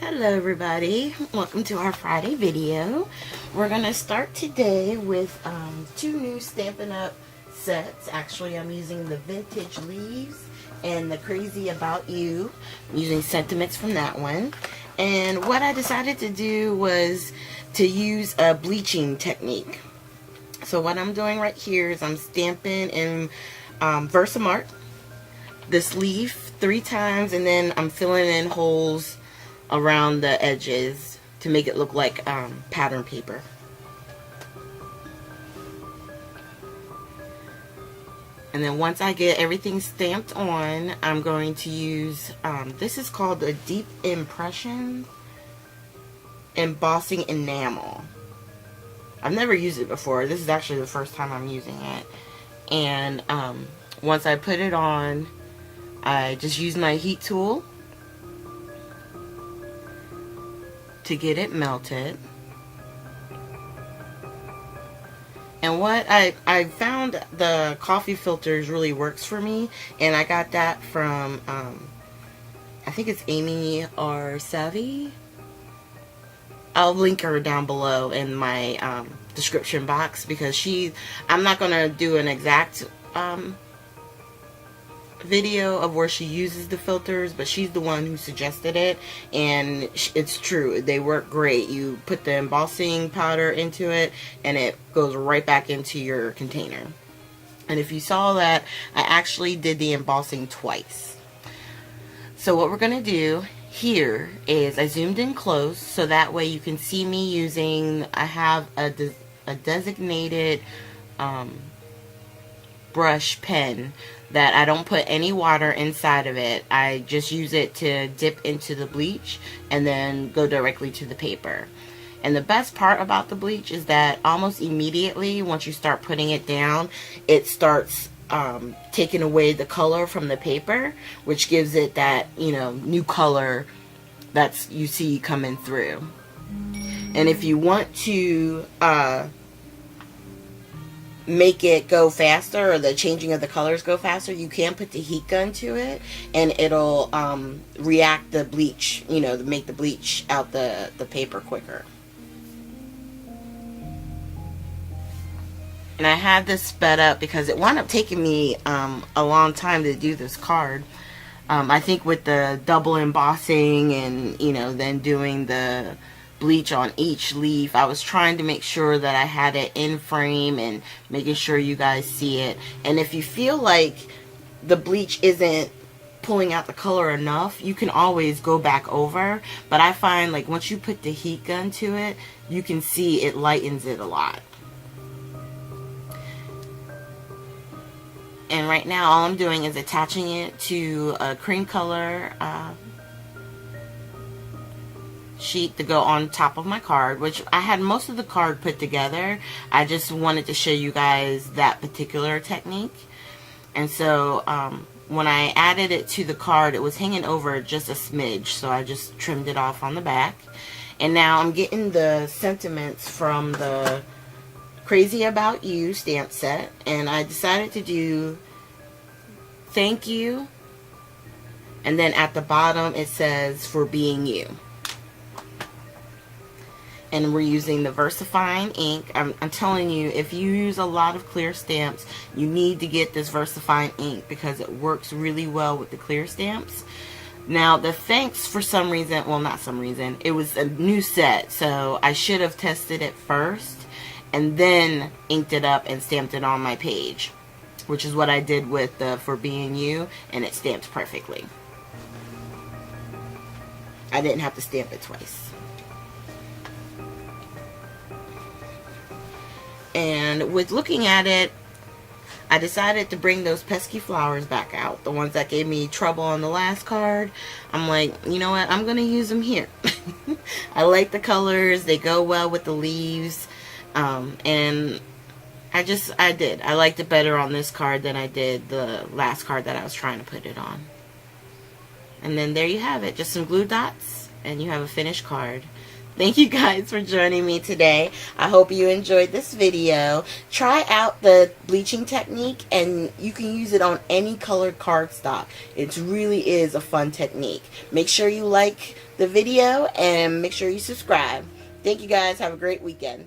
Hello everybody, welcome to our Friday video. We're going to start today with two new Stampin' Up! Sets. Actually, I'm using the Vintage Leaves and the Crazy About You. I'm using sentiments from that one. And what I decided to do was to use a bleaching technique. So what I'm doing right here is I'm stamping in Versamark this leaf 3 times, and then I'm filling in holes around the edges to make it look like pattern paper. And then once I get everything stamped on, I'm going to use this is called the Deep Impression Embossing Enamel. I've never used it before. This is actually the first time I'm using it. And once I put it on, I just use my heat tool to get it melted. And what I found, the coffee filters really works for me, and I got that from I think it's Amy R. Savvy. I'll link her down below in my description box, because I'm not gonna do an exact video of where she uses the filters, but she's the one who suggested it, and it's true, they work great. You put the embossing powder into it and it goes right back into your container. And if you saw that, I actually did the embossing twice. So what we're gonna do here is I zoomed in close so that way you can see me using, I have a designated brush pen that I don't put any water inside of it. I just use it to dip into the bleach and then go directly to the paper. And the best part about the bleach is that almost immediately once you start putting it down, it starts taking away the color from the paper, which gives it that, you know, new color that's you see coming through. And if you want to make it go faster, or the changing of the colors go faster, you can put the heat gun to it and it'll react the bleach, you know, to make the bleach out the paper quicker. And I had this sped up because it wound up taking me a long time to do this card. I think with the double embossing and, you know, then doing the bleach on each leaf, I was trying to make sure that I had it in frame and making sure you guys see it. And if you feel like the bleach isn't pulling out the color enough, you can always go back over, but I find like once you put the heat gun to it, you can see it lightens it a lot. And right now all I'm doing is attaching it to a cream color sheet to go on top of my card, which I had most of the card put together. I just wanted to show you guys that particular technique. And so when I added it to the card, it was hanging over just a smidge, so I just trimmed it off on the back. And now I'm getting the sentiments from the Crazy About You stamp set, and I decided to do thank you, and then at the bottom it says for being you. And we're using the VersaFine ink. I'm telling you, if you use a lot of clear stamps, you need to get this VersaFine ink because it works really well with the clear stamps. Now, the thanks, for some reason, well, not some reason, it was a new set, so I should have tested it first and then inked it up and stamped it on my page, which is what I did with the For Being You, and it stamped perfectly. I didn't have to stamp it twice. And with looking at it, I decided to bring those pesky flowers back out. The ones that gave me trouble on the last card. I'm like, you know what? I'm going to use them here. I like the colors. They go well with the leaves. And I did. I liked it better on this card than I did the last card that I was trying to put it on. And then there you have it. Just some glue dots. And you have a finished card. Thank you guys for joining me today. I hope you enjoyed this video. Try out the bleaching technique, and you can use it on any colored cardstock. It really is a fun technique. Make sure you like the video and make sure you subscribe. Thank you guys. Have a great weekend.